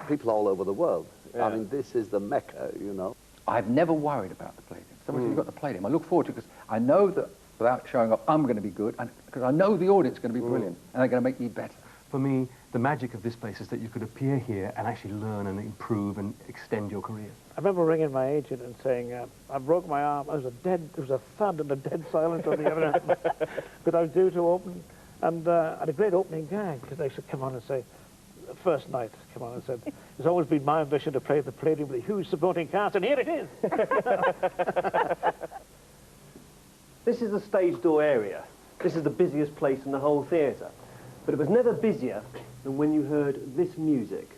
people all over the world. Yeah. I mean, this is the Mecca, you know. I've never worried about the Palladium. So much as you've got the Palladium. I look forward to it because I know that without showing up, I'm going to be good, and because I know the audience is going to be brilliant, and they're going to make me better. For me, the magic of this place is that you could appear here and actually learn and improve and extend your career. I remember ringing my agent and saying, I broke my arm. There was a thud and a dead silence on the other end. But I was due to open, and I had a great opening gag, because they should come on and say, the first night, come on and said, it's always been my ambition to play the Palladium with a huge supporting cast, and here it is. This is the stage door area. This is the busiest place in the whole theatre. But it was never busier than when you heard this music.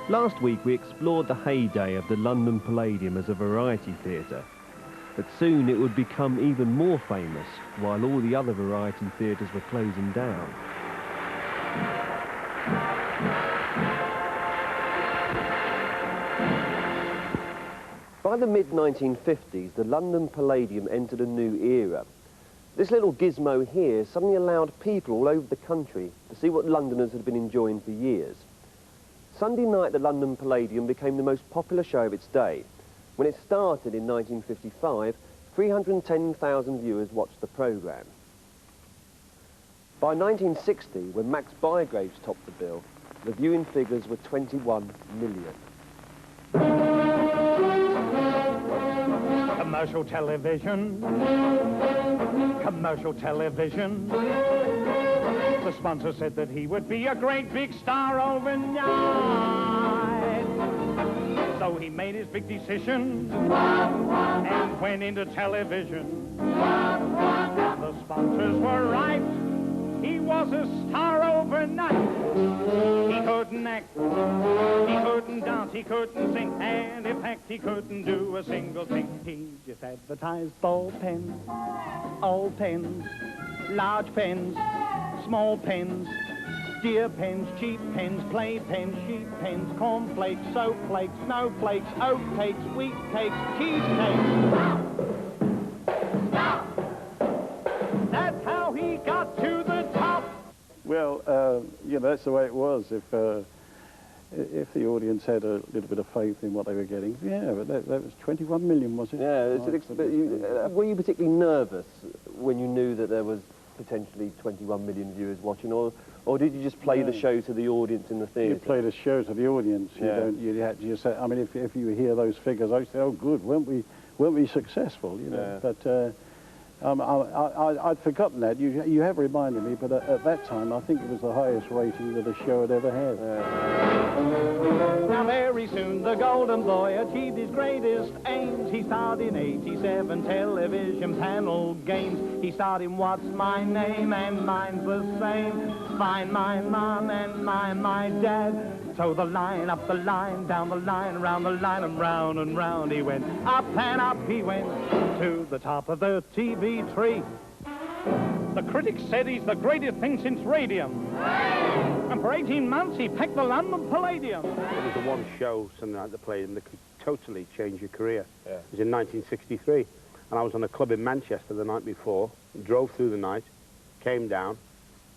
Last week we explored the heyday of the London Palladium as a variety theatre. But soon it would become even more famous while all the other variety theatres were closing down. By the mid-1950s, the London Palladium entered a new era. This little gizmo here suddenly allowed people all over the country to see what Londoners had been enjoying for years. Sunday night at the London Palladium became the most popular show of its day. When it started in 1955, 310,000 viewers watched the programme. By 1960, when Max Bygraves topped the bill, the viewing figures were 21 million. Commercial television. Commercial television. The sponsor said that he would be a great big star overnight. So he made his big decision and went into television. The sponsors were right. He was a star overnight. He couldn't act, he couldn't dance, he couldn't sing, and in fact he couldn't do a single thing. He just advertised ball pens, old pens, large pens, small pens, deer pens, cheap pens, play pens, sheep pens, cornflakes, soap flakes, snowflakes, oat cakes, wheat cakes, cheesecakes. That's how he got to the top. Well, you know, that's the way it was. If the audience had a little bit of faith in what they were getting, yeah, but that was 21 million, was it? Yeah, were you particularly nervous when you knew that there was potentially 21 million viewers watching, or did you just play the show to the audience in the theatre? You played a show to the audience. Yeah. You had to just say, I mean, if you hear those figures, I say, oh, good, weren't we successful, you know? Yeah. But I'd forgotten that. You have reminded me, but at that time, I think it was the highest rating that a show had ever had. Yeah. Now very soon the golden boy achieved his greatest aims. He starred in 87 television panel games. He starred in What's My Name, and mine's the same. Find my mom and my dad. So the line, up the line, down the line, around the line, and round he went. Up and up he went to the top of the TV tree. The critics said he's the greatest thing since radium. And for 18 months he packed the London Palladium. It was the one show, something like the Palladium, that could totally change your career. Yeah. It was in 1963, and I was on a club in Manchester the night before, drove through the night, came down,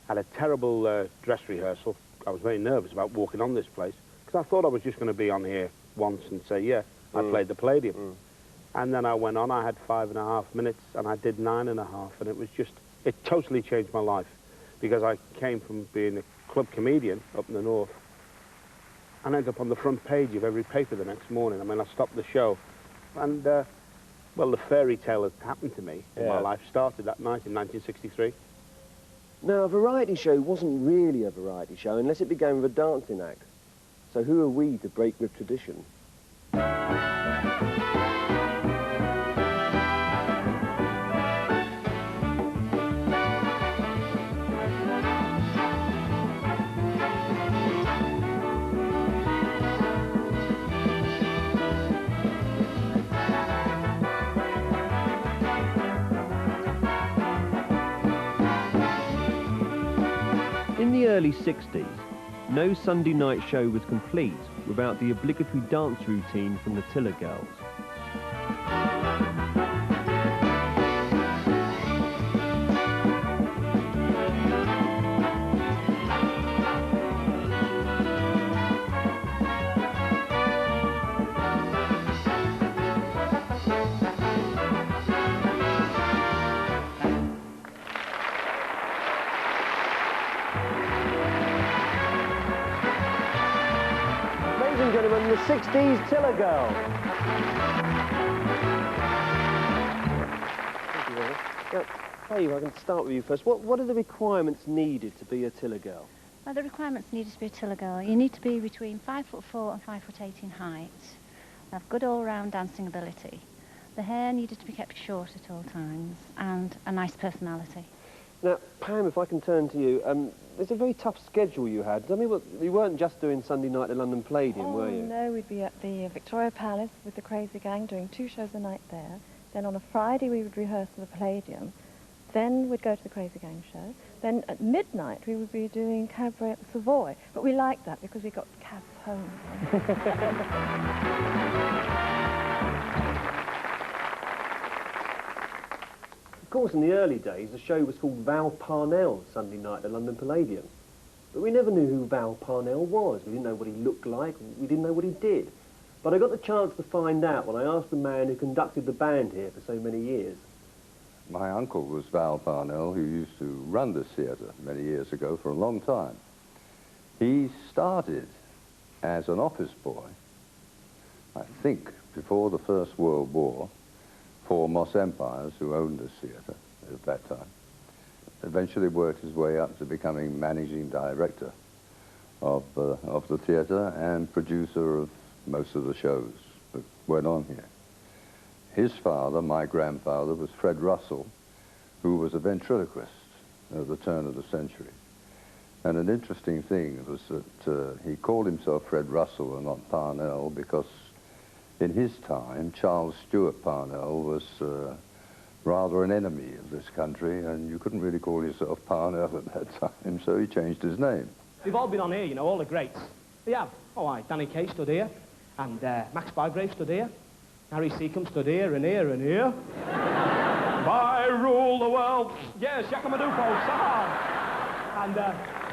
had a terrible dress rehearsal. I was very nervous about walking on this place, because I thought I was just going to be on here once and say, yeah, I played the Palladium. And then I went on, I had 5.5 minutes, and I did 9.5, and it was just, it totally changed my life, because I came from being a club comedian up in the north, and ended up on the front page of every paper the next morning. I mean, I stopped the show, and, well, the fairy tale that happened to me in my life started that night in 1963. Now, a variety show wasn't really a variety show unless it began with a dancing act. So who are we to break with tradition? In the early 60s, no Sunday night show was complete without the obligatory dance routine from the Tiller Girls. Ladies and gentlemen, the 60s Tiller Girl. Thank you, Robert. Now, Dave, I can start with you first. What are the requirements needed to be a Tiller Girl? Well, the requirements needed to be a Tiller Girl. You need to be between 5'4" and 5'8" in height. Have good all-round dancing ability. The hair needed to be kept short at all times, and a nice personality. Now, Pam, if I can turn to you, there's a very tough schedule you had. I mean, you weren't just doing Sunday night at London Palladium, were you? No, we'd be at the Victoria Palace with the Crazy Gang doing 2 shows a night there. Then on a Friday we would rehearse at the Palladium. Then we'd go to the Crazy Gang show. Then at midnight we would be doing cabaret at the Savoy. But we liked that because we got cabs home. Of course, in the early days, the show was called Val Parnell Sunday night at London Palladium. But we never knew who Val Parnell was. We didn't know what he looked like. We didn't know what he did. But I got the chance to find out when I asked the man who conducted the band here for so many years. My uncle was Val Parnell, who used to run this theatre many years ago for a long time. He started as an office boy, I think, before the First World War, for Moss Empires, who owned this theatre at that time. Eventually worked his way up to becoming managing director of the theatre and producer of most of the shows that went on here. His father, my grandfather, was Fred Russell, who was a ventriloquist at the turn of the century. And an interesting thing was that he called himself Fred Russell and not Parnell because in his time, Charles Stewart Parnell was rather an enemy of this country, and you couldn't really call yourself Parnell at that time, so he changed his name. They've all been on here, you know, all the greats. They have. Oh, aye, Danny Kaye stood here, and Max Bygrave stood here, Harry Seacombe stood here, and here, and here. I rule the world. Yes, Yakamadoo, folks, and,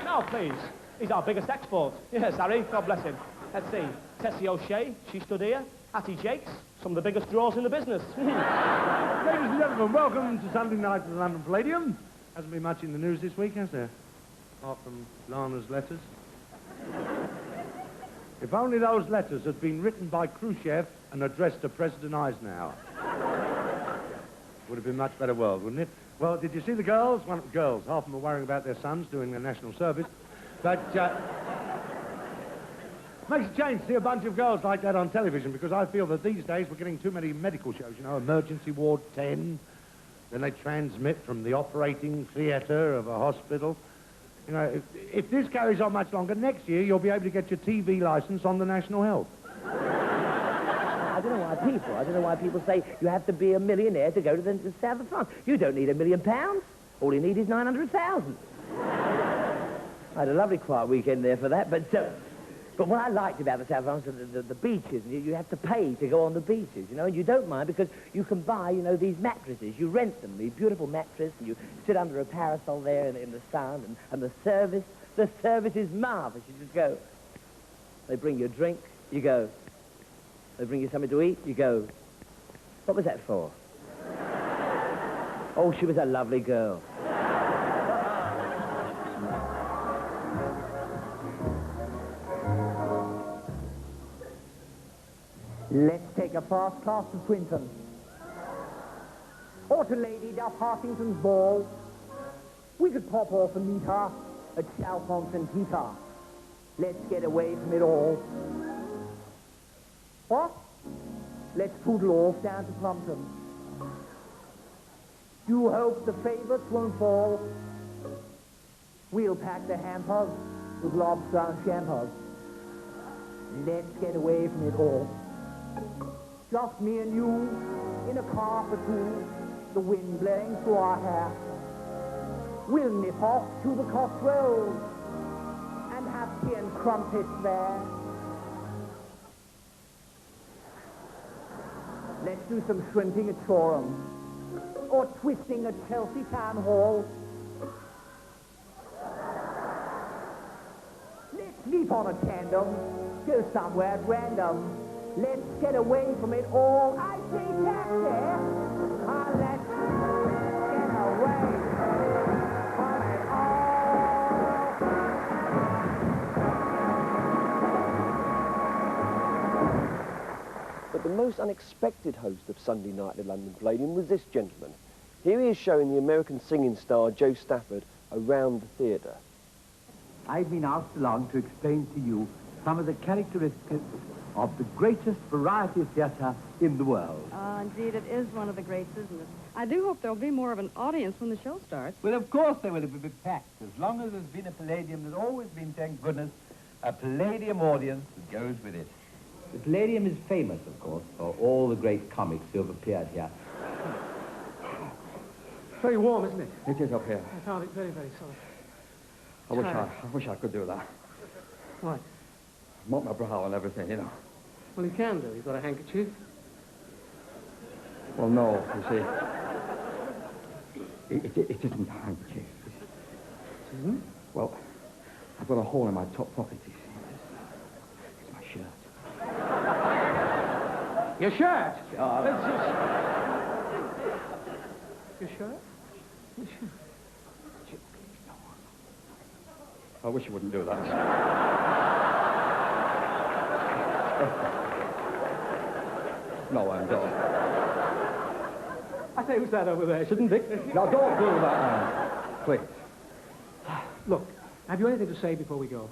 no, please, he's our biggest export. Yes, Harry, God bless him. Let's see, Tessie O'Shea, she stood here. Hattie Jakes, some of the biggest draws in the business. Ladies and gentlemen, welcome to Sunday night at the London Palladium. Hasn't been much in the news this week, has there? Apart from Lana's letters. If only those letters had been written by Khrushchev and addressed to President Eisenhower. Would have been a much better world, wouldn't it? Well, did you see the girls? Well, girls, half of them are worrying about their sons doing their national service. But, makes a change to see a bunch of girls like that on television, because I feel that these days we're getting too many medical shows, you know, Emergency Ward 10, then they transmit from the operating theatre of a hospital. You know, if this carries on much longer, next year you'll be able to get your TV licence on the National Health. I don't know why people say you have to be a millionaire to go to the south of France. You don't need £1 million. All you need is 900,000. I had a lovely quiet weekend there for that, but what I liked about the South of France, the beaches, you have to pay to go on the beaches, you know, and you don't mind because you can buy, you know, these mattresses. You rent them, these beautiful mattresses, and you sit under a parasol there in the sun, and the service is marvellous. You just go. They bring you a drink, you go. They bring you something to eat, you go. What was that for? Oh, she was a lovely girl. Let's take a fast class to Swinton. Or to Lady Duff Hartington's ball. We could pop off and meet her at Chalfont and Heater. Let's get away from it all. What? Let's poodle off down to Plumpton. Do hope the favourites won't fall. We'll pack the hampers with lobster and champers. Let's get away from it all. Just me and you, in a car for two, the wind blowing through our hair. We'll nip off to the Cotswolds and have Austrian crumpets there. Let's do some shrimping at Shoreham. Or twisting at Chelsea Town Hall. Let's leap on a tandem. Go somewhere at random. Let's get away from it all. I say taxi. Let's get away from it all. But the most unexpected host of Sunday night at the London Palladium was this gentleman. Here he is showing the American singing star Joe Stafford around the theatre. I've been asked along to explain to you some of the characteristics of the greatest variety theatre in the world. Indeed, it is one of the greats, isn't it? I do hope there'll be more of an audience when the show starts. Well, of course there will be packed. As long as there's been a Palladium, there's always been, thank goodness, a Palladium audience that goes with it. The Palladium is famous, of course, for all the great comics who have appeared here. Very warm, isn't it? It is up here. I found it very, very soft. I wish I could do that. What? Mop my brow and everything, you know. Well, you can do. You've got a handkerchief. Well, no, you see. It isn't a handkerchief. It isn't? Well, I've got a hole in my top pocket, you see. It's my shirt. Your shirt? Yeah. Your shirt? Your shirt? I wish you wouldn't do that. No, I'm done. I say, who's that over there? Shouldn't Vic? Now, don't do that, man. Please. Look, have you anything to say before we go?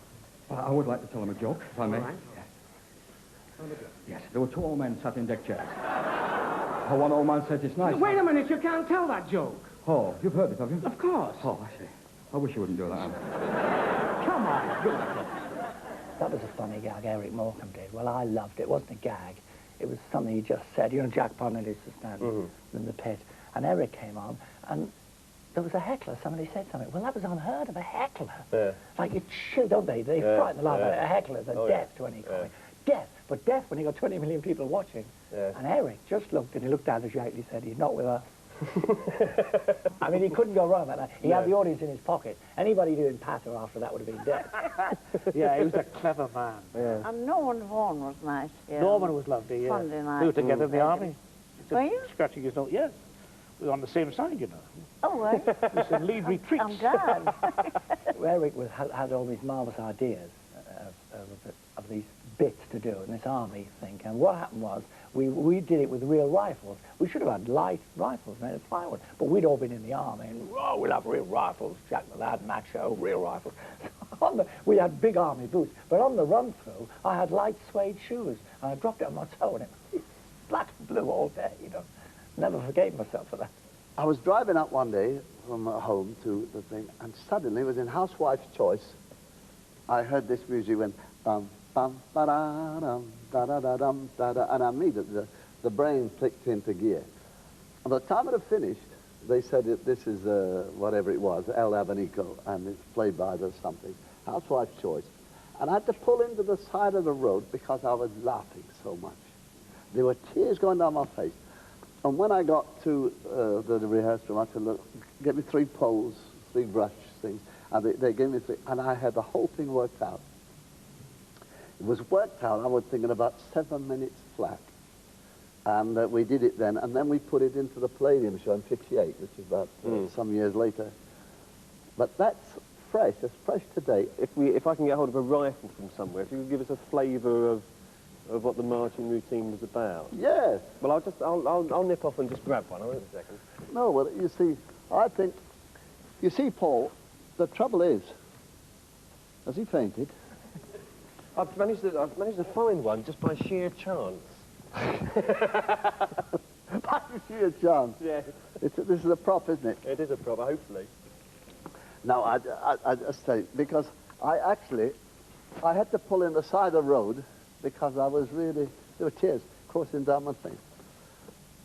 I would like to tell him a joke, if I may. All right. Yes, there were two old men sat in deck chairs. One old man said, it's nice. Wait a minute, you can't tell that joke. Oh, you've heard it, have you? Of course. Oh, I see. I wish you wouldn't do that. Come on. That was a funny gag Eric Morecambe did. Well, I loved it. It wasn't a gag. It was something he just said. You know, Jack Ponnell used to stand in the pit. And Eric came on, and there was a heckler. Somebody said something. Well, that was unheard of, a heckler. Yeah. Like, it's shit, don't they? They frighten the life out of it. A heckler's a death to any comic. Death. But death when you got 20 million people watching. Yeah. And Eric just looked, and he looked down at Jack, and he said, he's not with us. I mean, he couldn't go wrong with that. He had the audience in his pocket. Anybody doing patter after that would have been dead. Yeah, he was a clever man. Yeah. And Norman Vaughan was nice. Yeah. Norman was lovely, yeah. Sunday night. We were together in the army. Were you? Scratching his nose, yes. We were on the same side, you know. Oh, were you? It was in lead retreats. I'm glad. Eric had all these marvellous ideas of these bits to do in this army thing. And what happened was, we did it with real rifles. We should have had light rifles made of plywood. But we'd all been in the army, and we'll have real rifles. Jack the Lad, Macho, real rifles. We had big army boots. But on the run-through, I had light suede shoes. And I dropped it on my toe, and it was black and blue all day, you know. Never forgave myself for that. I was driving up one day from home to the thing, and suddenly, it was in Housewife's Choice, I heard this music went, bum, bum, ba-da-dum, da-da-da-dum, da-da, and immediately the brain clicked into gear. And by the time it had finished, they said this is whatever it was, El Abanico, and it's played by the something, Housewife's Choice. And I had to pull into the side of the road because I was laughing so much. There were tears going down my face. And when I got to the rehearsal room, I said, look, get me 3 poles, 3 brush things. And they gave me 3, and I had the whole thing worked out. It was worked out, I was thinking, about 7 minutes flat. And we did it then, and then we put it into the Palladium show in '58, which is about some years later. But that's fresh, it's fresh today. If I can get hold of a rifle from somewhere, if you could give us a flavour of what the marching routine was about. Yes. Well, I'll nip off and just grab one. I'll wait a second. No, well, you see, I think, you see, Paul, the trouble is, has he fainted? I've managed to find one just by sheer chance. By sheer chance? Yeah. This is a prop, isn't it? It is a prop, hopefully. No, I just say, because I had to pull in the side of the road because I was really, there were tears coursing down my face.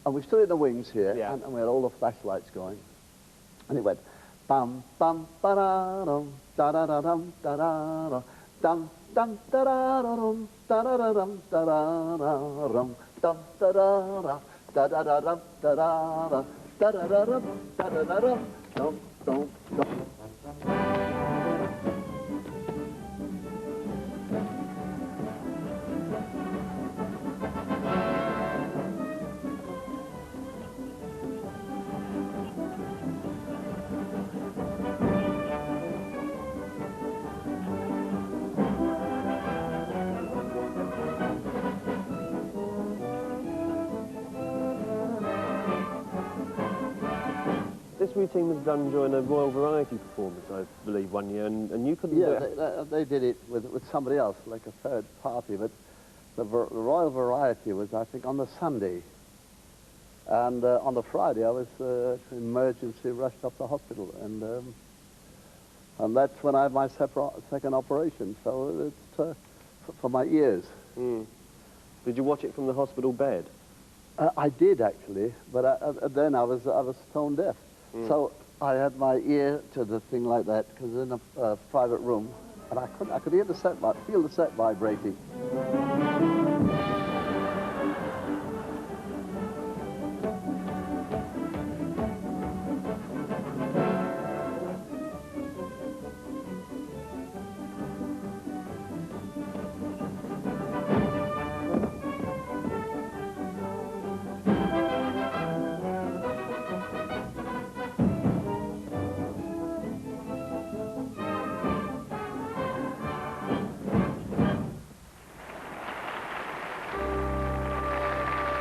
And we stood in the wings here, and we had all the flashlights going. And it went, bum, bum, ba-da-dum, da-da-da-dum, da-da-da, dum dum da da da dum da da da dum da da da dum dum da da da da da da da da da da da da da da da da dum dum dum. This routine was done during a Royal Variety performance, I believe, one year, and you couldn't do it. Yeah, they did it with somebody else, like a third party, but the Royal Variety was, I think, on the Sunday. And on the Friday, I was emergency rushed up to hospital, and that's when I had my second operation, so it's for my ears. Mm. Did you watch it from the hospital bed? I did, actually, but then I was stone deaf. Mm. So I had my ear to the thing like that, because in a private room, and I could hear feel the set vibrating.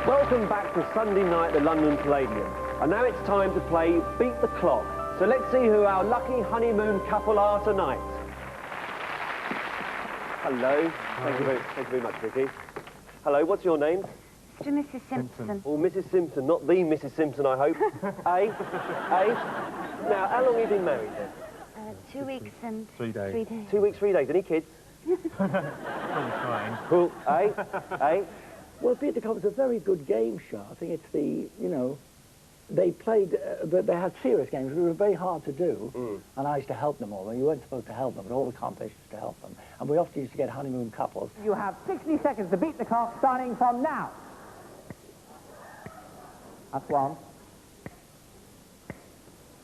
Welcome back to Sunday night at the London Palladium. And now it's time to play Beat the Clock. So let's see who our lucky honeymoon couple are tonight. Hello. Thank you very much, Vicky. Hello, what's your name? To Mrs. Simpson. Oh, Mrs. Simpson, not the Mrs. Simpson, I hope. Now, how long have you been married then? 2 weeks and 3 days. 3 days. 2 weeks, 3 days. Any kids? Trying. Cool. Well, Beat the Clock was a very good game show. I think it's they played, they had serious games, which were very hard to do, and I used to help them all. And you weren't supposed to help them, but all the competitions to help them. And we often used to get honeymoon couples. You have 60 seconds to beat the clock, starting from now. That's one.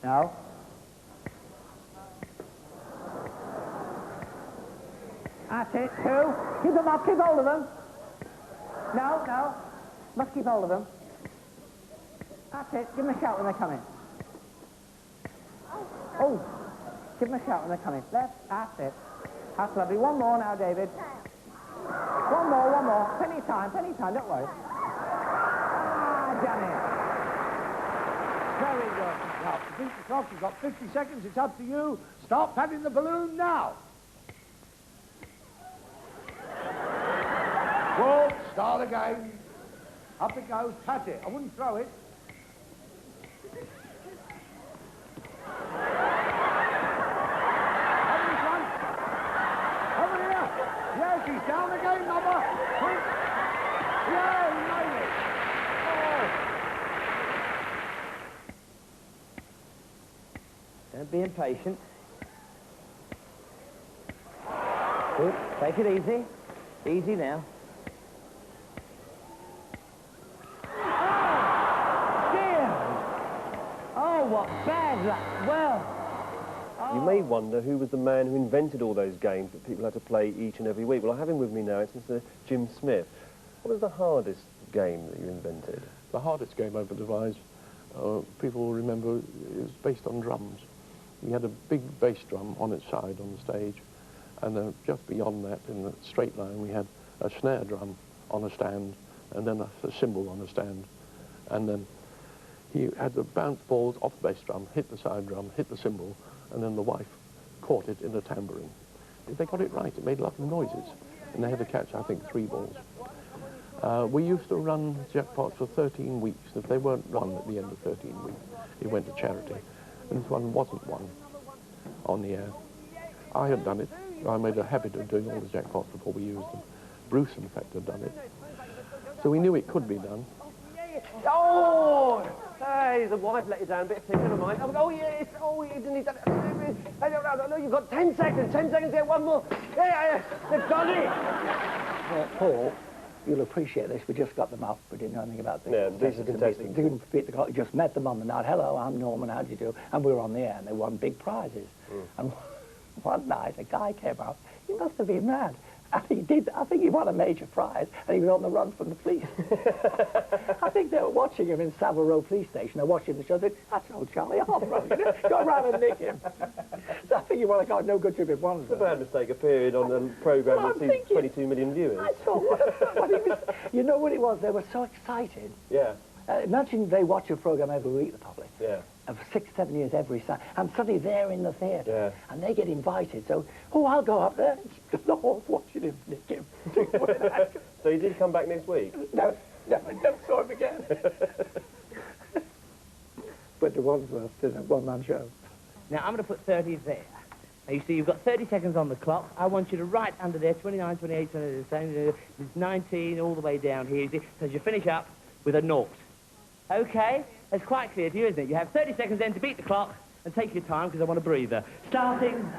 No. That's it, two. Keep them up, keep hold of them. No. Must keep hold of them. That's it. Give them a shout when they come in. Oh. Give them a shout when they come in. Left. That's it. That's lovely. One more now, David. One more. Plenty of time, don't worry. Ah, done it. Very good. Now, to beat the clock, you've got 50 seconds. It's up to you. Start patting the balloon now. Well, start again. Up it goes. Pat it. I wouldn't throw it. Over here. Yes, he's down again, Mother. Quick. Yeah, he made it. Oh. Don't be impatient. Good. Take it easy. Easy now. What bad luck. Well, You may wonder who was the man who invented all those games that people had to play each and every week. Well, I have him with me now. It's Mr. Jim Smith. What was the hardest game that you invented? The hardest game I ever devised, people will remember, is based on drums. We had a big bass drum on its side on the stage, and just beyond that, in the straight line, we had a snare drum on a stand, and then a cymbal on a stand, and then he had to bounce balls off the bass drum, hit the side drum, hit the cymbal, and then the wife caught it in the tambourine. If they got it right, it made lovely noises, and they had to catch, I think, 3 balls. We used to run jackpots for 13 weeks. If they weren't won at the end of 13 weeks, it went to charity. And this one wasn't won on the air. I had done it. I made a habit of doing all the jackpots before we used them. Bruce, in fact, had done it. So we knew it could be done. oh! Hey, the wife let you down a bit. Never mind. Oh, yes. Oh, you didn't need that. Hey, no, you've got 10 seconds. 10 seconds to get one more. Yeah. They've done it. Well, Paul, you'll appreciate this. We just got them up. We didn't know anything about this. Yeah, these are contestants. Didn't beat the clock. Just met them on the night. Hello, I'm Norman. How do you do? And we were on the air, and they won big prizes. And one night, a guy came out. He must have been mad. And he did. I think he won a major prize, and he was on the run from the police. I think they were watching him in Savile Row Police Station. They're watching the show. They said, "That's old Charlie Harborough. Go around and nick him." So I think he won a card. No good to be one. It's a bad mistake appearing on a programme that sees 22 million viewers. I thought, what he was, you know what it was? They were so excited. Yeah. Imagine they watch a programme every week, the public. Yeah. And for 6, 7 years every Sunday, and suddenly they're in the theatre, yeah. And they get invited. So, I'll go up there. The whole watching him nick him. So he did come back next week? No, I never saw him again. But the Wandsworth did a one-man show. Now, I'm going to put 30 there. Now, you see, you've got 30 seconds on the clock. I want you to write under there 29, 28, 29, there's 19, all the way down here. You see, so you finish up with a naught. Okay? That's quite clear to you, isn't it? You have 30 seconds then to beat the clock and take your time, because I want a breather. Starting...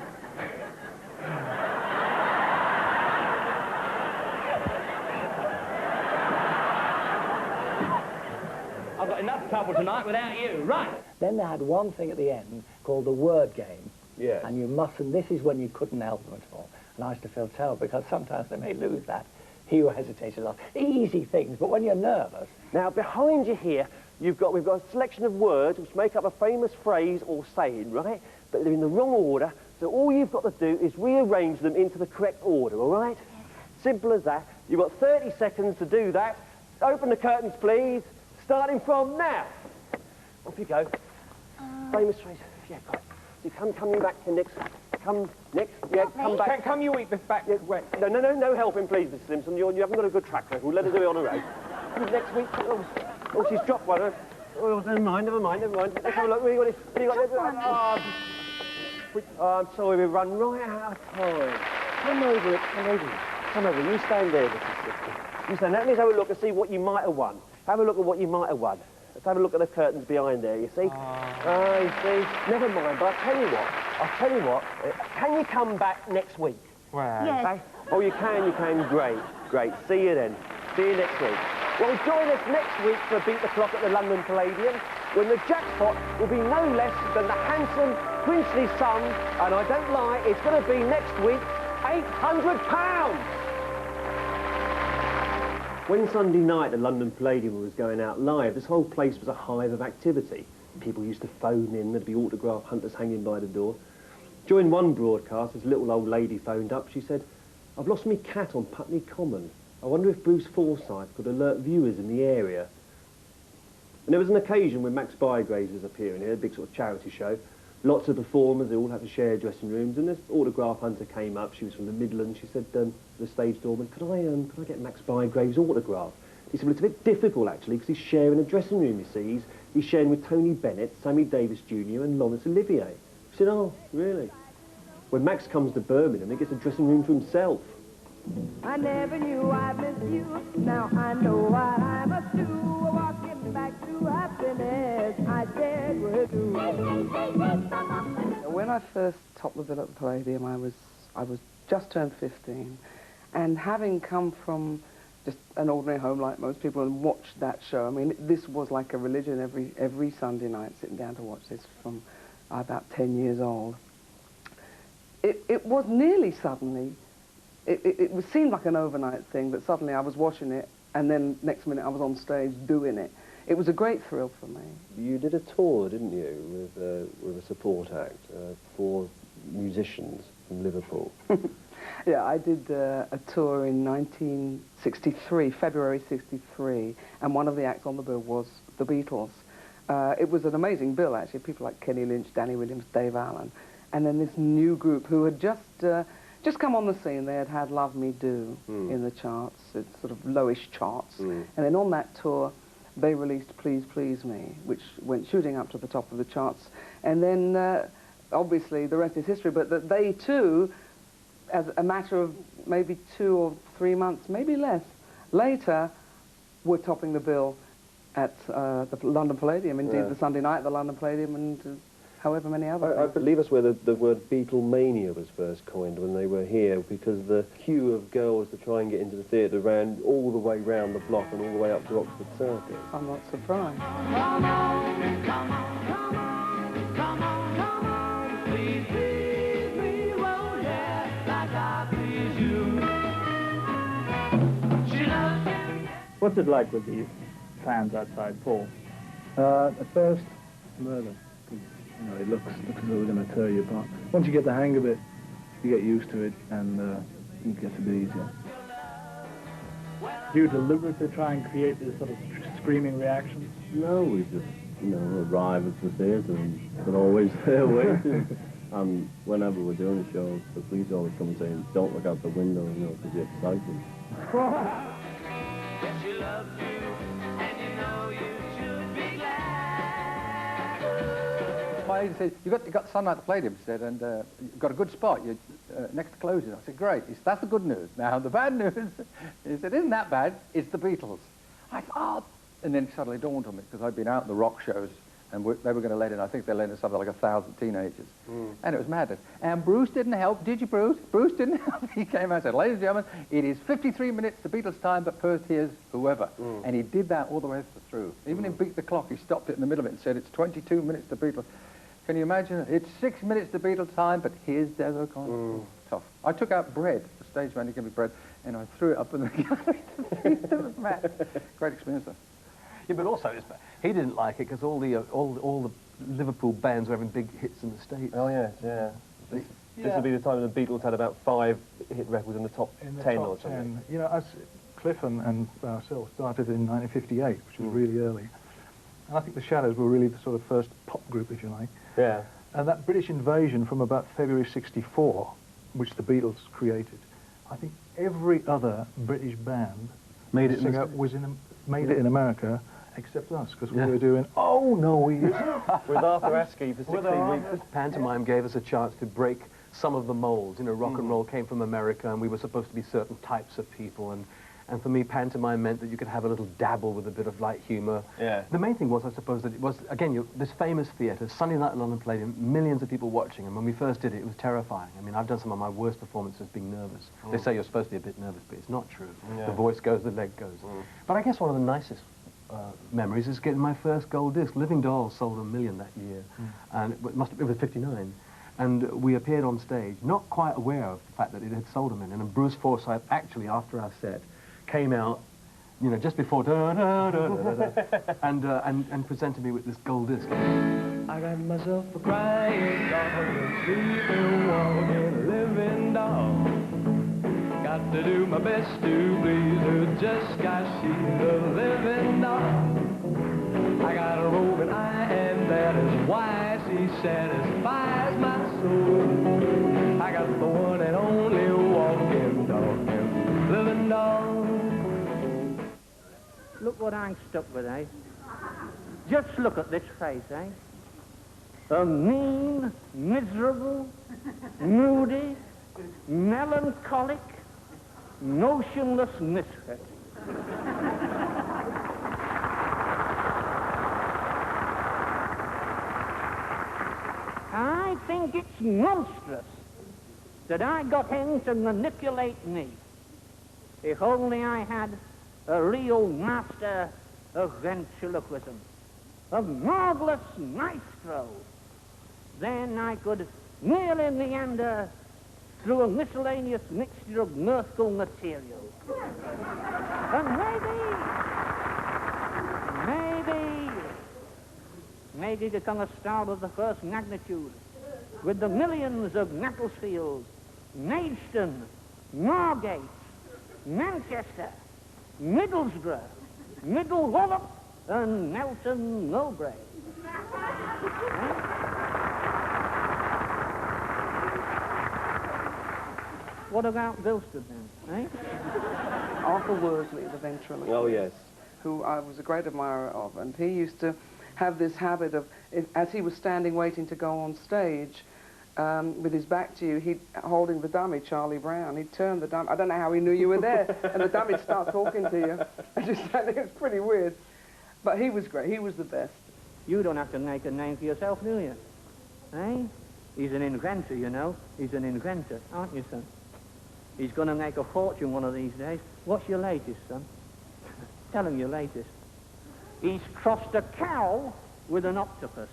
I've got enough trouble tonight without you. Right. Then they had one thing at the end called the word game. Yes. And you mustn't, this is when you couldn't help them at all. And I used to feel terrible, because sometimes they may lose that. He who hesitates a lot. Easy things, but when you're nervous... Now, behind you here, we've got a selection of words which make up a famous phrase or saying, right? But they're in the wrong order, so all you've got to do is rearrange them into the correct order, all right? Simple as that. You've got 30 seconds to do that. Open the curtains, please. Starting from now. Off you go. Famous phrase. Yeah, got it. So come you back to next. Come next. Yeah, come back. Come you eat this back. Yeah, no helping, please, Mr. Simpson. You haven't got a good track record. Let her do it on her own. Next week. Oh, she's dropped one. Oh, never mind. Let's have a look. What you got? I'm sorry, we've run right out of time. Come over. You stand there, Mr. Simpson. You stand there. Let's have a look and see what you might have won. Have a look at what you might have won. Let's have a look at the curtains behind there, you see? You see? Never mind, but I'll tell you what. Can you come back next week? Well, yes. Okay? Oh, you can. Great. See you then. See you next week. Well, join us next week for Beat the Clock at the London Palladium, when the jackpot will be no less than the handsome, princely sum, and I don't lie, it's going to be next week, £800! When Sunday night the London Palladium was going out live, this whole place was a hive of activity. People used to phone in, there'd be autograph hunters hanging by the door. During one broadcast, this little old lady phoned up. She said, "I've lost my cat on Putney Common. I wonder if Bruce Forsyth could alert viewers in the area." And there was an occasion when Max Bygraves was appearing here, a big sort of charity show. Lots of performers, they all had to share dressing rooms, and this autograph hunter came up. She was from the Midlands. She said to the stage doorman, could I get Max Bygraves' autograph? He said, well, it's a bit difficult, actually, because he's sharing a dressing room, you see. He's sharing with Tony Bennett, Sammy Davis Jr. and Laurence Olivier. She said, oh, really? When Max comes to Birmingham, he gets a dressing room for himself. I never knew I'd miss you. Now I know what I must do. Walking back to happiness, I said we'll do. When I first topped the bill at the Palladium, I was just turned 15, and having come from just an ordinary home like most people and watched that show, I mean, this was like a religion every Sunday night, sitting down to watch this from about 10 years old. It was nearly suddenly. It seemed like an overnight thing, but suddenly I was watching it, and then next minute I was on stage doing it. It was a great thrill for me. You did a tour, didn't you, with a support act for musicians from Liverpool? Yeah, I did a tour in 1963, February '63, and one of the acts on the bill was the Beatles. It was an amazing bill, actually. People like Kenny Lynch, Danny Williams, Dave Allen, and then this new group who had just come on the scene. They had had Love Me Do in the charts, it's sort of lowish charts. And then on that tour, they released Please Please Me, which went shooting up to the top of the charts. And then, obviously, the rest is history, but that they too, as a matter of maybe 2 or 3 months, maybe less, later, were topping the bill at the London Palladium, indeed Yeah. the Sunday night at the London Palladium, and however many other I things. believe that's where the word Beatlemania was first coined, when they were here, because the queue of girls to try and get into the theatre ran all the way round the block and all the way up to Oxford Circus. I'm not surprised. Come on, come on, come on, come on, come on, please, please me, oh yeah, like I please you. She loves you. What's it like with these fans outside, Paul? At first, murder. You know, it looks as though we're going to tear you apart. Once you get the hang of it, you get used to it, and it gets a bit easier. Do you deliberately try and create this sort of screaming reactions? No, we just, you know, arrive at the theatre and they're always there waiting. And whenever we're doing a show, the police always come and say, don't look out the window, you know, because you're excited. Yes, she loves you, and you know you should be glad. My agent said, you got sun at the Palladium, he said, and you've got a good spot. You're next to closing. I said, great. He said, that's the good news. Now, the bad news, he said, isn't that bad? It's the Beatles. I thought, and then it suddenly dawned on me, because I'd been out in the rock shows, and they were going to let in, I think they let in something like 1,000 teenagers. And it was madness. And Bruce didn't help. Did you, Bruce? Bruce didn't help. He came out and said, ladies and gentlemen, it is 53 minutes to Beatles time, but first here's whoever. And he did that all the way through. Even in Beat the Clock, he stopped it in the middle of it and said, it's 22 minutes to Beatles. Can you imagine? It's 6 minutes to Beatles time, but here's Des O'Connor. Tough. I took out bread, the stage man, he gave me bread, and I threw it up in the gallery. It was mad. Great experience, though. Yeah, but also he didn't like it because all the Liverpool bands were having big hits in the States. Oh, yes, yeah. This would be the time when the Beatles had about 5 hit records in the top 10 or something. You know, us, Cliff and ourselves started in 1958, which was really early. And I think the Shadows were really the sort of first pop group, if you like. Yeah. And that British invasion from about February '64, which the Beatles created, I think every other British band made it made it in America, except us, because we were doing, oh no, he isn't. With Arthur Askey for 16 weeks. Pantomime gave us a chance to break some of the molds. You know, rock and roll came from America, and we were supposed to be certain types of people, and for me, pantomime meant that you could have a little dabble with a bit of light humour. Yeah. The main thing was, I suppose, that it was, again, this famous theatre, Sunday night at London Palladium, millions of people watching, and when we first did it, it was terrifying. I mean, I've done some of my worst performances being nervous. They say you're supposed to be a bit nervous, but it's not true. Yeah. The voice goes, the leg goes. But I guess one of the nicest memories is getting my first gold disc. Living Dolls sold 1 million that year, and it was 59. And we appeared on stage, not quite aware of the fact that it had sold 1 million, and Bruce Forsyth, actually, after our set, came out, you know, just before, and presented me with this gold disc. I got myself a crying dog, a sleeping, walking, living dog. Got to do my best to please her just 'cause she's a living dog. I got a roving eye, and that is why she satisfies my soul. I got the one and only walking dog, living dog. Look what I'm stuck with, eh? Just look at this face, eh? A mean, miserable, moody, melancholic, notionless misfit. I think it's monstrous that I got him to manipulate me. If only I had a real master of ventriloquism, a marvelous maestro, then I could merely meander through a miscellaneous mixture of mirthful material. And maybe become a star of the first magnitude with the millions of Macclesfields, Maidstone, Margate, Manchester, Middlesbrough, Middle Wallop, and Melton Mowbray. What about Bilston then, eh? Arthur Worsley, the ventriloquist. Oh, yes. Who I was a great admirer of, and he used to have this habit of, as he was standing waiting to go on stage, with his back to you, he'd holding the dummy, Charlie Brown. He'd turn the dummy. I don't know how he knew you were there, and the dummy'd start talking to you. And just standing, it was pretty weird. But he was great. He was the best. You don't have to make a name for yourself, do you? Eh? He's an inventor, you know. He's an inventor, aren't you, son? He's going to make a fortune one of these days. What's your latest, son? Tell him your latest. He's crossed a cow with an octopus.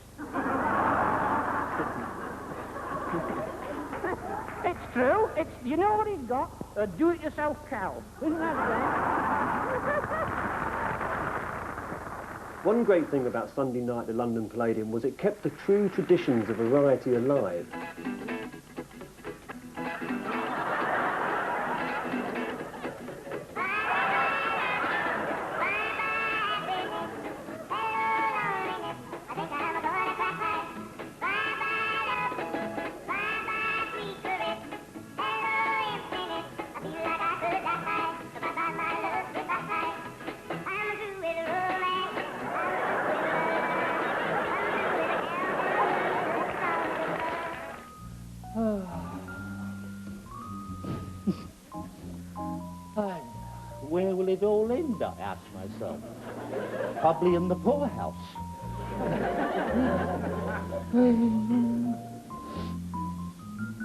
It's true. You know what he's got? A do-it-yourself cow. Isn't that great? One great thing about Sunday night at the London Palladium was it kept the true traditions of variety alive. Where will it all end, I ask myself. Probably in the poorhouse.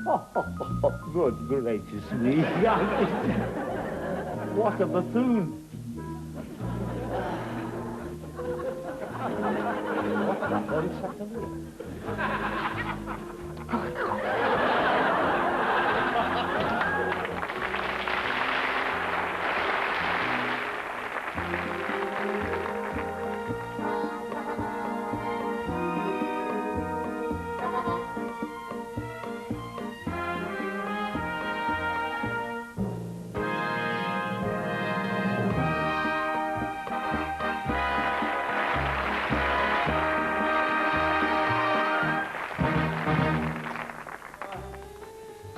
Oh, good gracious me. What a buffoon. What the hell is happening?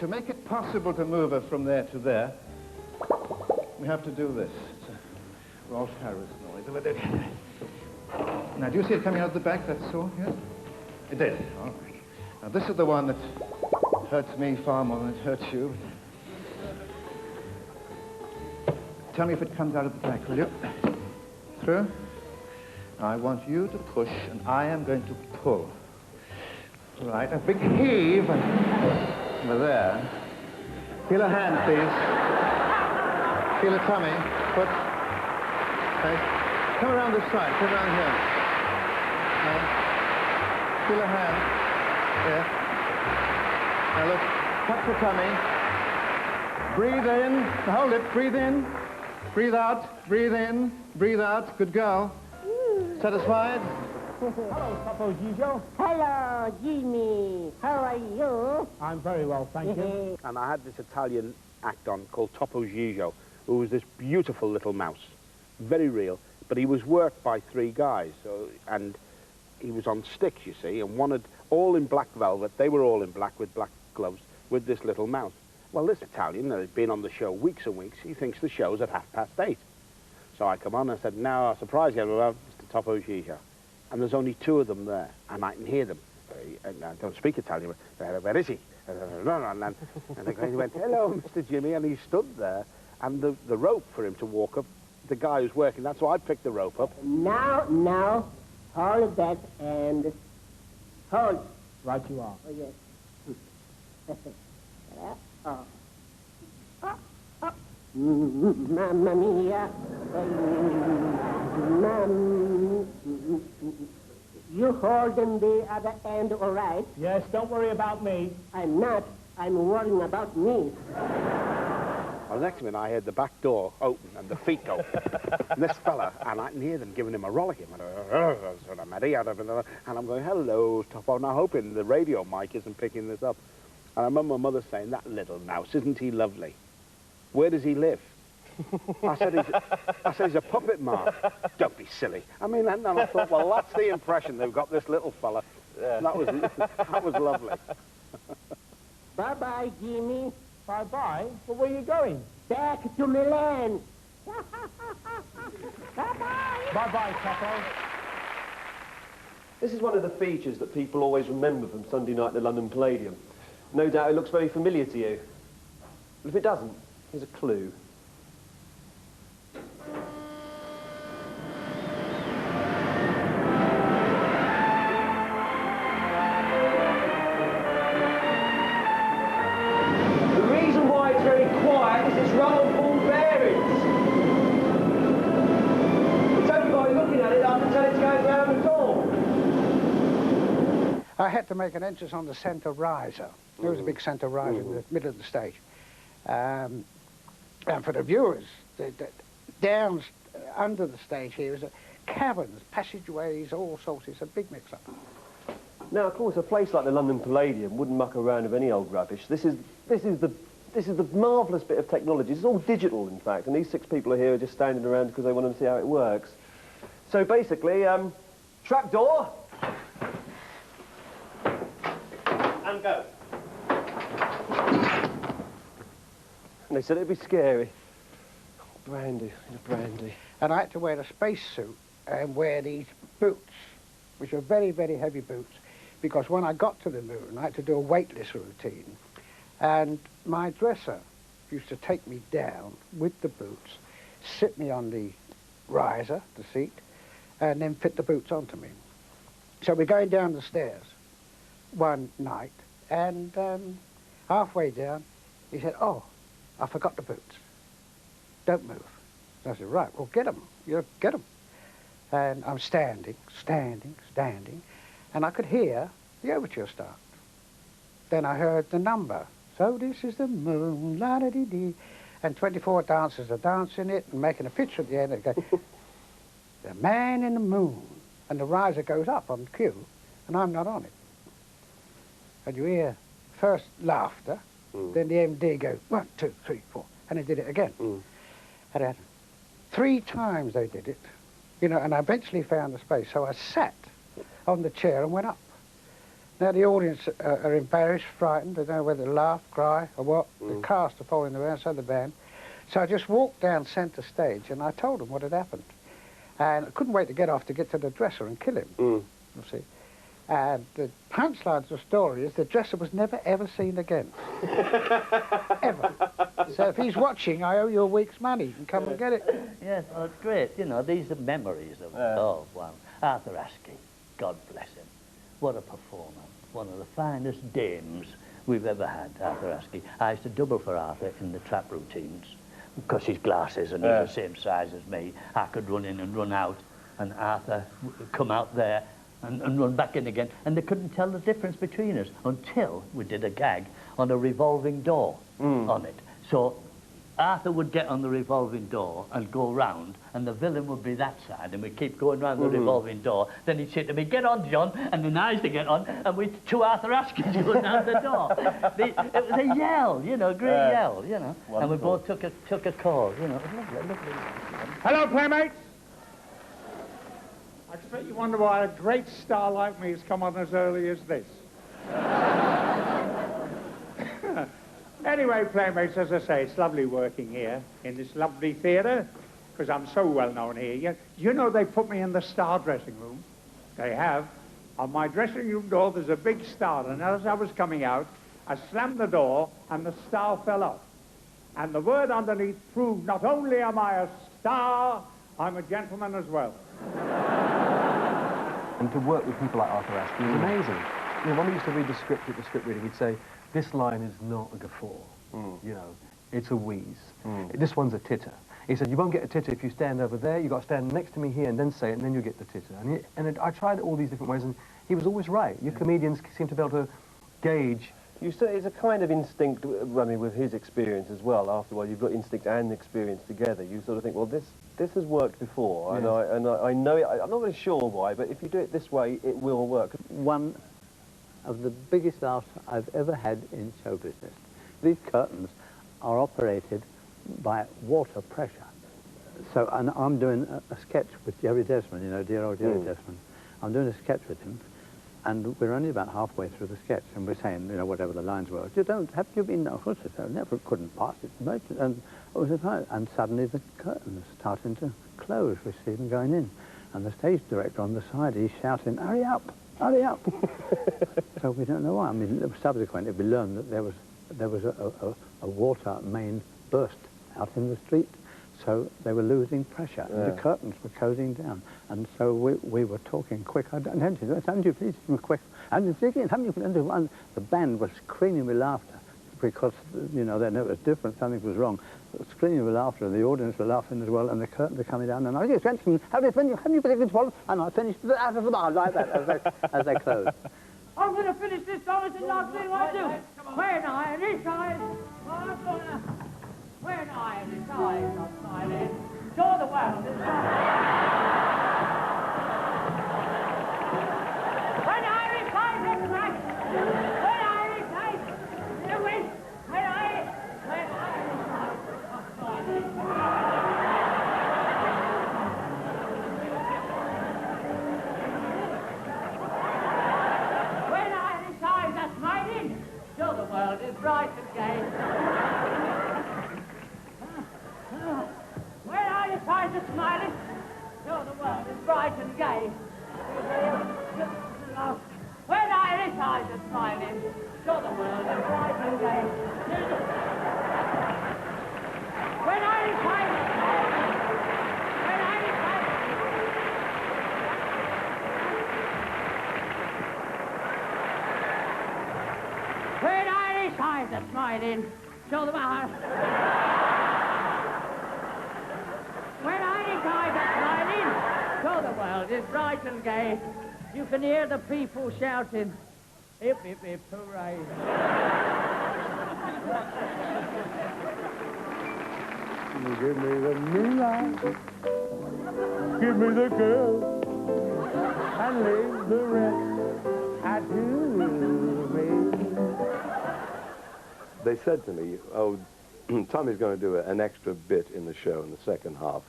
To make it possible to move her from there to there, we have to do this. It's a Rolf Harris noise. Now, do you see it coming out the back, that saw? Yes? It did. All right. Now, this is the one that hurts me far more than it hurts you. Tell me if it comes out at the back, will you? Through? I want you to push, and I am going to pull. Right, a big heave, and... Over there. Feel a hand, please. Feel a tummy. Foot. Okay. Come around this side. Come around here. Feel a hand. Yes. Now look. Touch the tummy. Breathe in. Hold it. Breathe in. Breathe out. Breathe in. Breathe out. Good girl. Satisfied? Hello, Topo Gigio. Hello, Jimmy. How are you? I'm very well, thank you. And I had this Italian act on called Topo Gigio, who was this beautiful little mouse, very real, but he was worked by three guys, and he was on sticks, you see, and wanted all in black velvet. They were all in black with black gloves with this little mouse. Well, this Italian that had been on the show weeks and weeks, he thinks the show's at 8:30. So I come on and I said, now, I surprise you, Mr. Topo Gigio. And there's only two of them there, and I can hear them. And I don't speak Italian, but where is he? And the guy went, hello, Mr. Jimmy, and he stood there, and the rope for him to walk up, the guy who's working, that's why I picked the rope up. Now, hold that and hold. Right you are. Oh, yes. Oh. Mamma mia. You holding the other end all right? Yes, don't worry about me. I'm not. I'm worrying about me. Well, the next minute I heard the back door open and the feet go. And this fella, and I can hear them giving him a rollicking. And I'm going, hello, Topo, now hoping the radio mic isn't picking this up. And I remember my mother saying, that little mouse, isn't he lovely? Where does he live? I said, he's a puppet, Mark. Don't be silly. I mean, and I thought, well, that's the impression they've got this little fella. Yeah. That was lovely. Bye-bye, Jimmy. Bye-bye? Well, where are you going? Back to Milan. Bye-bye. Bye-bye, Topo. This is one of the features that people always remember from Sunday night at the London Palladium. No doubt it looks very familiar to you. But if it doesn't, here's a clue. had to make an entrance on the centre riser. There was a big centre riser in the middle of the stage. And for the viewers, down under the stage here is caverns, passageways, all sorts. It's a big mix-up. Now, of course, a place like the London Palladium wouldn't muck around with any old rubbish. This is the marvellous bit of technology. It's all digital, in fact, and these 6 people are here just standing around because they want to see how it works. So basically, trapdoor, and go. And they said it'd be scary. Oh, brandy, brandy. And I had to wear a spacesuit and wear these boots, which are very, very heavy boots, because when I got to the moon, I had to do a weightless routine. And my dresser used to take me down with the boots, sit me on the riser, the seat, and then fit the boots onto me. So we're going down the stairs one night, and halfway down, he said, "Oh, I forgot the boots. Don't move." So I said, "Right, well, get them. You get them." And I'm standing, and I could hear the overture start. Then I heard the number. So this is the moon, la-da-dee-dee. And 24 dancers are dancing it and making a picture at the end. They go, "The man in the moon." And the riser goes up on cue, and I'm not on it. And you hear first laughter, then the MD goes, 1, 2, 3, 4, and they did it again. And 3 times they did it, you know, and I eventually found the space. So I sat on the chair and went up. Now the audience are embarrassed, frightened, they don't know whether to laugh, cry, or what. The cast are following around, so the band. So I just walked down centre stage and I told them what had happened. And I couldn't wait to get off to get to the dresser and kill him, you see. And the punchline of the story is the dresser was never ever seen again. Ever. So if he's watching, I owe you a week's money. You can come and get it. Yes, well, it's great. You know, these are memories of, oh, wow. Arthur Askey, God bless him. What a performer. One of the finest dames we've ever had, Arthur Askey. I used to double for Arthur in the trap routines. Because his glasses and he's the same size as me, I could run in and run out, and Arthur would come out there and run back in again, and they couldn't tell the difference between us until we did a gag on a revolving door on it. So Arthur would get on the revolving door and go round, and the villain would be that side, and we'd keep going round the revolving door. Then he'd say to me, "Get on, John," and then I used to get on, and we 2 Arthur Askeys going down the door. It was a yell, you know, great yell, you know. Wonderful. And we both took a call, you know. It was lovely, lovely. Hello, playmates. I expect you wonder why a great star like me has come on as early as this. Anyway, playmates, as I say, it's lovely working here in this lovely theatre, because I'm so well known here. You know they put me in the star dressing room? They have. On my dressing room door, there's a big star, and as I was coming out, I slammed the door, and the star fell off. And the word underneath proved not only am I a star, I'm a gentleman as well. And to work with people like Arthur Askey is amazing. You know, when we used to read the script at the script reading, we'd say, "This line is not a guffaw, you know, it's a wheeze. This one's a titter." He said, "You won't get a titter if you stand over there, you've got to stand next to me here and then say it, and then you get the titter." And I tried all these different ways, and he was always right. You comedians seem to be able to gauge. You say it's a kind of instinct, I mean, with his experience as well. After a while, you've got instinct and experience together. You sort of think, well, this has worked before, Yes. and I know it. I'm not really sure why, but if you do it this way, it will work. One of the biggest laughs I've ever had in show business. These curtains are operated by water pressure. So, and I'm doing a sketch with Jerry Desmond, you know, dear old Jerry Desmond. I'm doing a sketch with him, and we're only about halfway through the sketch, and we're saying, you know, whatever the lines were. Have you been, of course, I never couldn't pass it. And suddenly the curtains starting to close. We see them going in. And the stage director on the side, he's shouting, "Hurry up! Hurry up!" So we don't know why. I mean, subsequently we learned that there was a water main burst out in the street, so they were losing pressure, and the curtains were closing down. And so we were talking quick. Andrew, please, quick. Andrew, and the band was screaming with laughter because, you know, they knew it was different, something was wrong. Screaming with laughter, and the audience were laughing as well, and the curtains were coming down, and I just went, "Have you predicted 12?" And I finished out of the bar like that as they closed. I'm going to finish this song. It's the last thing I do. When I decide, when I decide, I'm smiling. Show the world is right. When I decide, that's right. When I decide, when I decide, I'm smiling. Show the world is bright and gay. When I decide to smile, show the world is bright and gay. When I decide to smile, show the world is bright and gay. When I decide to smile, when I decide when I decide to smile in, show them out. When I decide to smile in, show the world is bright and gay. You can hear the people shouting, hip, hip, hip, hooray. Give me the moonlight, give me the girl, and leave the rest I do me. They said to me, oh, Tommy's going to do an extra bit in the show in the second half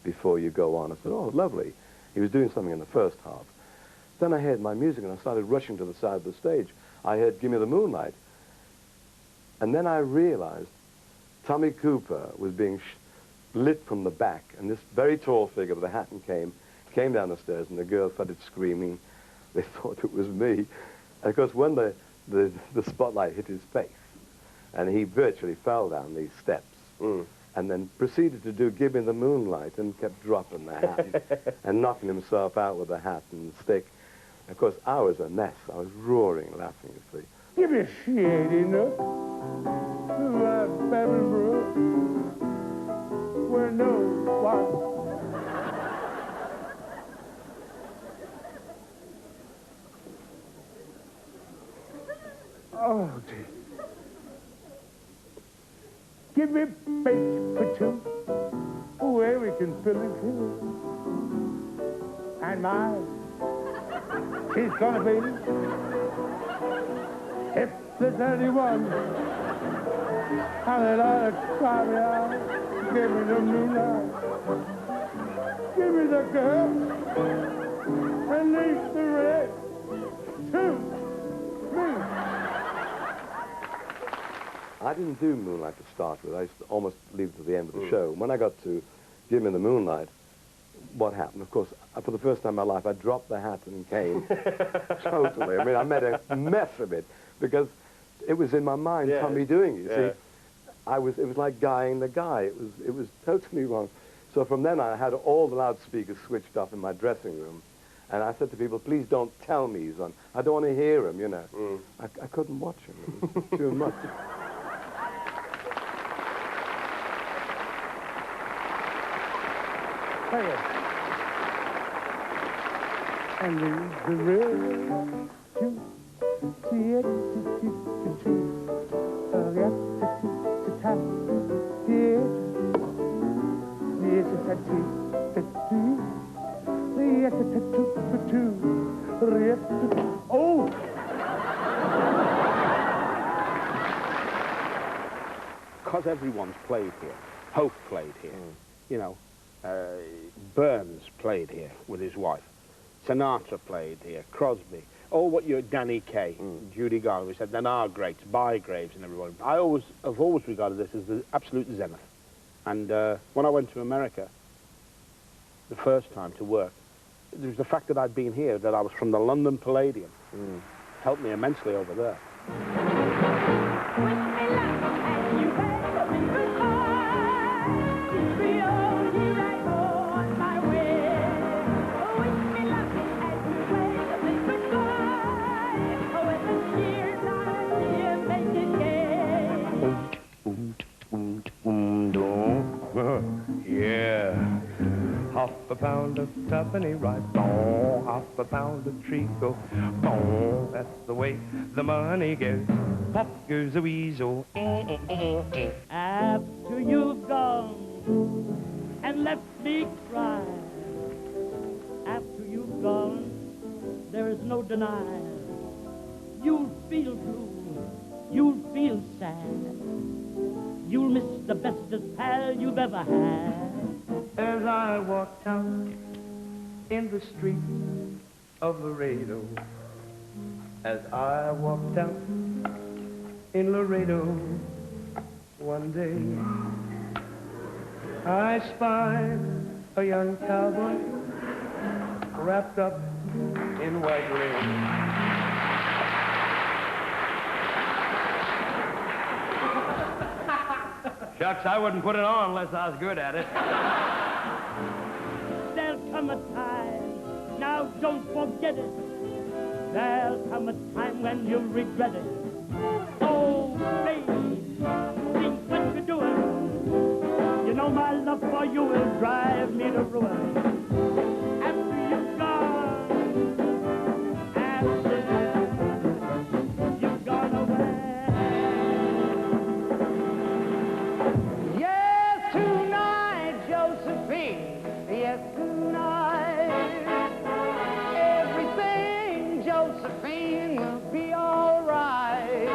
before you go on. I said, oh, lovely. He was doing something in the first half. Then I heard my music and I started rushing to the side of the stage. I heard Give Me the Moonlight. And then I realized Tommy Cooper was being lit from the back, and this very tall figure with a hat and came down the stairs, and the girls started screaming. They thought it was me. And of course, when the spotlight hit his face, and he virtually fell down these steps, and then proceeded to do Give Me the Moonlight, and kept dropping the hat and knocking himself out with the hat and the stick. Of course, I was a mess. I was roaring, laughing, you see. Give me a shady nook, baby brook, where no one. Oh, dear. Give me bait for two, where we can fill it too. And she's gonna be, if there's anyone, and they like to cry me out, give me the moonlight, give me the girl, and leave the rest to me. I didn't do Moonlight to start with. I used to almost leave it to the end of the show. When I got to Give Me the Moonlight, what happened? Of course, for the first time in my life, I dropped the hat and cane. Totally. I mean, I made a mess of it because it was in my mind, Tommy doing it. You see, it was like guying the guy. It was totally wrong. So from then on, I had all the loudspeakers switched off in my dressing room. And I said to people, please don't tell me he's on. I don't want to hear him, you know. I couldn't watch him. It was too much. And the real to see it oh! Because everyone's played here. Hope played here. You know, Burns played here with his wife. Sinatra played here, Crosby. Danny Kaye, Judy Garland. We said, then our greats, Bygraves and everyone. I have always regarded this as the absolute zenith. And when I went to America the first time to work, there was the fact that I'd been here, that I was from the London Palladium. Helped me immensely over there. Yeah, how a pound of tuppenny rice, boom, half a pound of treacle, boom, that's the way the money goes. Pop goes the weasel. After you've gone and left me cry, after you've gone, there is no denying. You'll feel blue, you'll feel sad, you'll miss the bestest pal you've ever had. As I walked down in the street of Laredo, as I walked down in Laredo one day, I spied a young cowboy wrapped up in white lace. Shucks, I wouldn't put it on unless I was good at it. There'll come a time, now don't forget it. There'll come a time when you'll regret it. Oh, baby, think what you're doing. You know my love for you will drive me to ruin. After you've gone, after you've gone away. Yes, tonight, Josephine. Yes, tonight. Everything, Josephine, will be all right.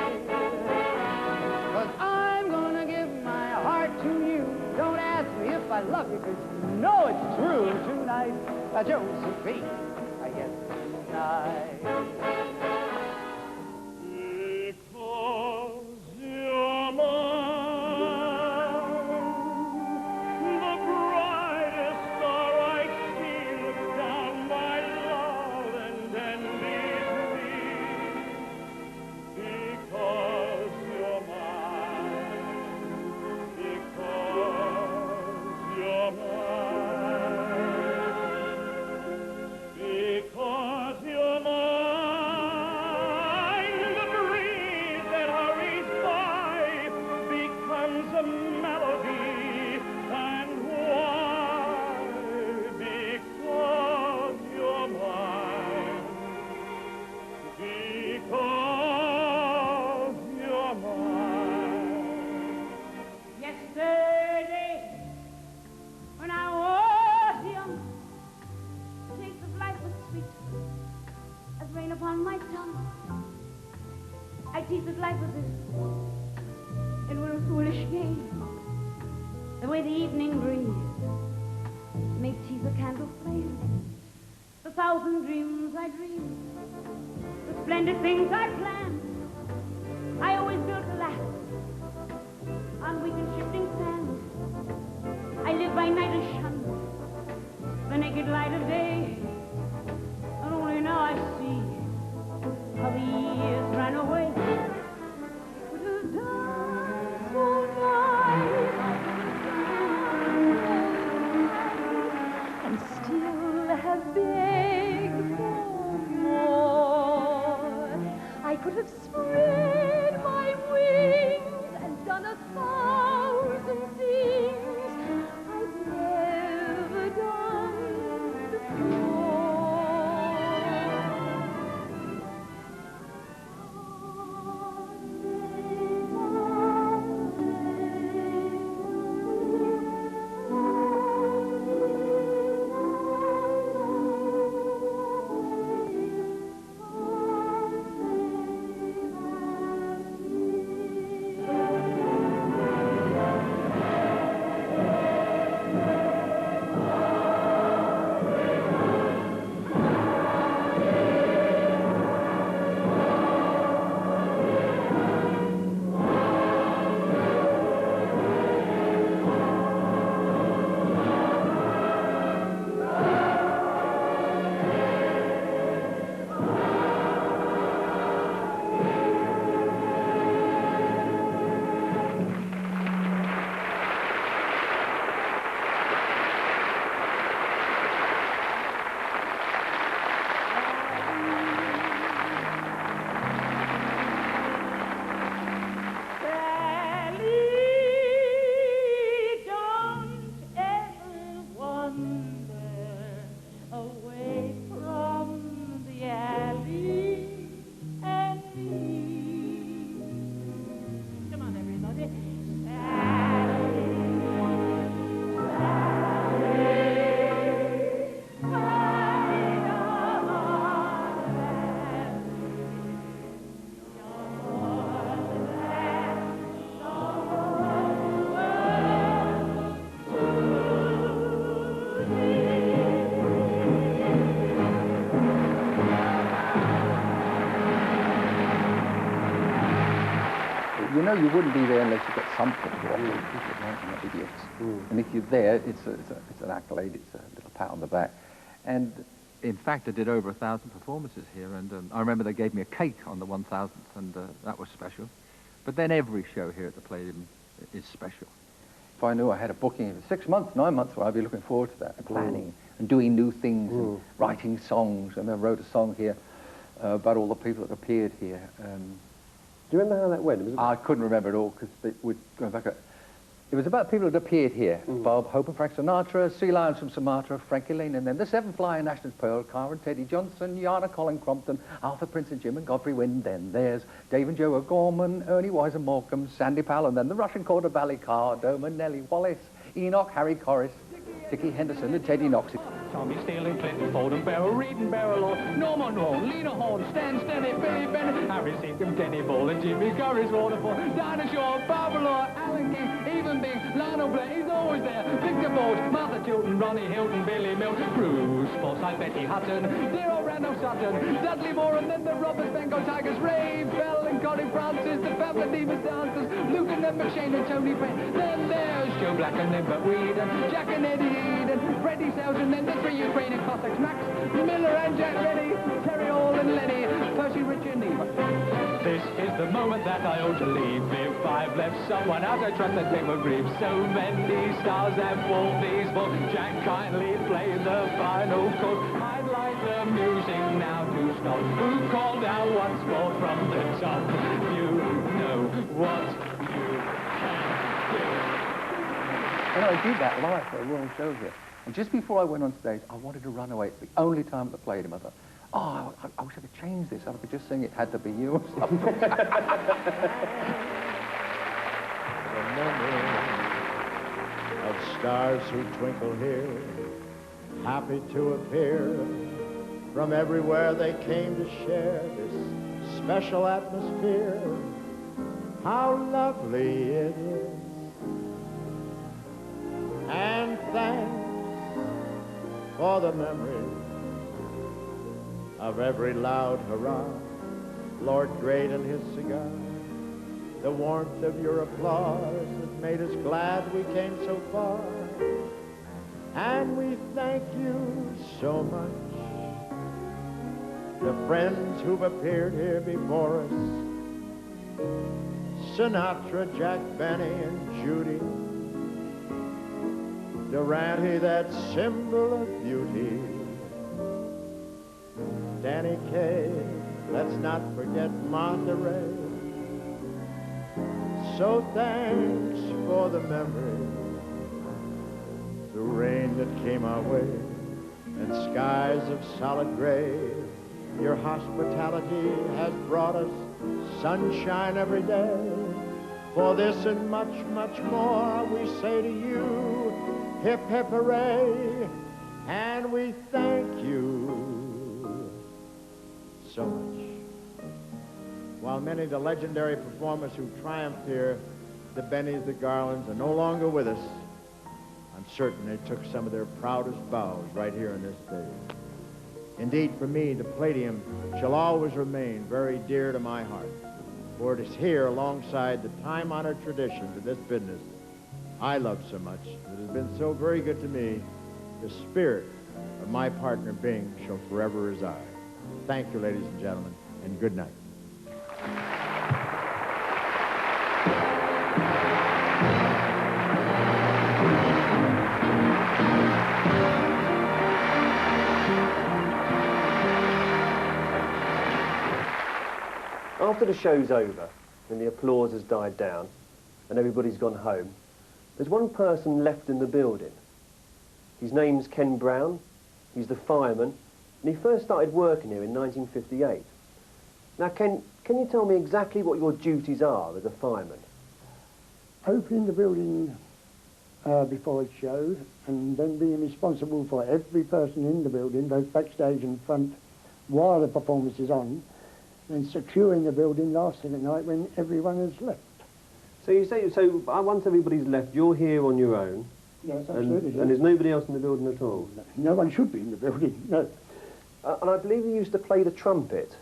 'Cause I'm gonna give my heart to you. Don't ask me if I love you, 'cause you know it's true tonight, Josephine. Yes, tonight. Because you're mine, the brightest star I see, look down my love and envy me. Because you're mine, because you're mine, because you're mine. The breeze that hurries by becomes a melody, and why? Because you're mine, because you're mine. Yesterday, when I was young, the taste of life was sweet as rain upon my tongue. I tasted life with this in a foolish game. The way the evening breeze made tease a candle flame. The thousand dreams I dreamed, the splendid things I planned, I always built a last on weak and shifting sand. I live by night and shun the naked light of day, and only now I see how the years ran away. Would have done so nice and still have begged for more. I could have spread my wings and done 1,000 things I've never done before. know you wouldn't be there unless you got something to offer. People aren't not idiots. And if you're there, it's an accolade, it's a little pat on the back. And in fact, I did over 1,000 performances here, and I remember they gave me a cake on the 1,000th, and that was special. But then every show here at the Palladium is special. If I knew I had a booking in 6 months, 9 months, well, I'd be looking forward to that, planning and doing new things and writing songs. I remember I wrote a song here about all the people that appeared here. Do you remember how that went? I couldn't remember it all because we're going back. It was about people that appeared here. Bob Hope and Frank Sinatra, Sea Lions from Sumatra, Frankie Lane, and then the Seven Flying Nationals, Pearl, Cara, Teddy Johnson, Yana, Colin Crompton, Arthur Prince and Jim and Godfrey Wynne. Then there's Dave and Joe O'Gorman, Ernie Wise and Morecambe, Sandy Powell, and then the Russian Quarter Valley Car, Doman, Nellie Wallace, Enoch, Harry Corris, Dickie Henderson and Teddy Knox. Tommy Steele and Clinton, Ford and Barrel, Reed and Barrel, Norman Horn, Lena Horn, Stan Stenny, Billy Bennett, Harry Seacombe, Denny Ball and Jimmy Curry's Waterfall, Dinah Shaw, Barbara Law, Alan King, Even Bing, Lionel Blair, he's always there, Victor Ford, Martha Tilton, Ronnie Hilton, Billy Mills, Bruce Forsyth, Betty Hutton, dear old Randolph Sutton, Dudley Moore and then the Roberts Bengal Tigers, Ray Bell and Connie Francis, the Fabulous Divas Dancers, Luke and then McShane and Tony Penn, then there's Joe Black and Limber Weed and Jack and Eddie Eden, Freddie Sells and then the three Ukrainian Cossacks, Max Miller and Jack Rennie, Terry Hall and Lenny, Percy Rich and Eva. This is the moment that I ought to leave. If I've left someone out, I trust that they will grieve. So many stars have fallen these balls. Jack, kindly play the final chord. I'd like the music now to stop. Who called out once more from the top? You know what you can do. And I did that live for a Royal Show here. And just before I went on stage, I wanted to run away. It's the only time at the Palladium I thought, oh, I wish I could change this. I could just sing It Had to Be You or something. The memory of stars who twinkle here, happy to appear. From everywhere they came to share this special atmosphere. How lovely it is. And thanks for the memory of every loud hurrah, Lord Great and his cigar. The warmth of your applause has made us glad we came so far. And we thank you so much. The friends who've appeared here before us, Sinatra, Jack Benny, and Judy, Durante, that symbol of beauty, Danny Kaye, let's not forget Monterey. So thanks for the memory, the rain that came our way, and skies of solid gray. Your hospitality has brought us sunshine every day. For this and much, much more, we say to you, hip, hip, hooray, and we thank you so much. While many of the legendary performers who triumphed here, the Bennies, the Garlands, are no longer with us, I'm certain they took some of their proudest bows right here on this stage. Indeed, for me, the Palladium shall always remain very dear to my heart, for it is here, alongside the time-honored traditions of this business I love so much, that has been so very good to me, the spirit of my partner Bing shall forever reside. Thank you, ladies and gentlemen, and good night. After the show's over and the applause has died down and everybody's gone home, there's one person left in the building. His name's Ken Brown. He's the fireman, and he first started working here in 1958. Now, Ken, can you tell me exactly what your duties are as a fireman? Opening the building before it shows, and then being responsible for every person in the building, both backstage and front, while the performance is on, and securing the building last thing at night when everyone has left. So you say, once everybody's left, you're here on your own? Yes, absolutely. And there's nobody else in the building at all? No one should be in the building, no. And I believe you used to play the trumpet.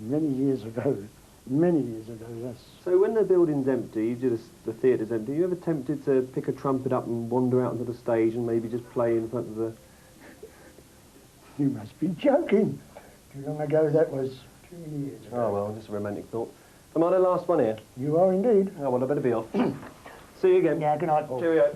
Many years ago. many years ago, yes. So when the building's empty, the theatre's empty, are you ever tempted to pick a trumpet up and wander out onto the stage and maybe just play in front of the... You must be joking. Too long ago, that was 2 years ago. Oh, well, just a romantic thought. Am I the last one here? You are indeed. Oh, well, I better be off. See you again. Yeah, good night, Paul. Cheerio.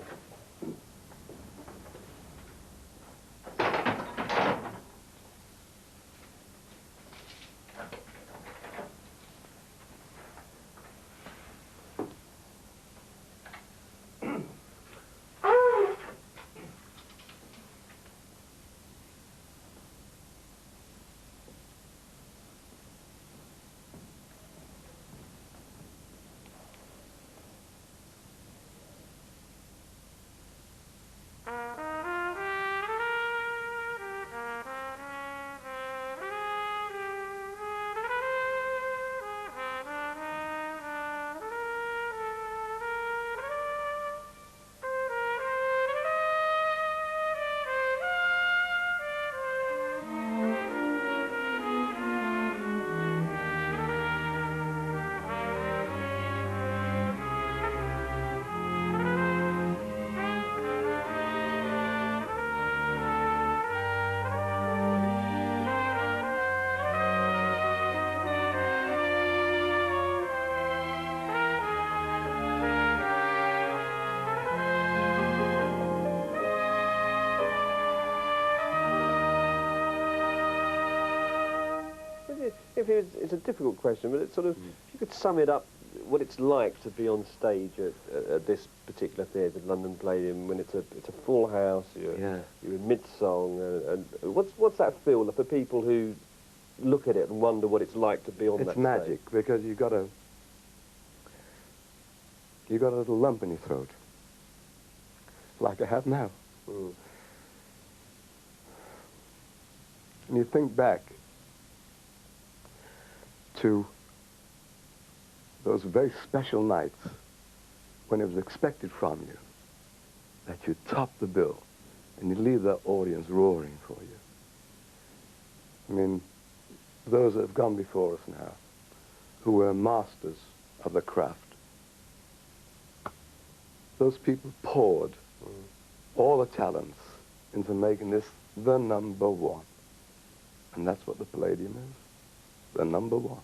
It's a difficult question, but it's sort of, if you could sum it up, what it's like to be on stage at this particular theatre, London Palladium, when it's a full house, you're in mid-song, and what's that feel for people who look at it and wonder what it's like to be on that stage? It's magic, because you got a little lump in your throat, like I have now. Mm. And you think back to those very special nights when it was expected from you that you top the bill and you leave that audience roaring for you. I mean, those that have gone before us now, who were masters of the craft, those people poured all the talents into making this the #1. And that's what the Palladium is, the #1.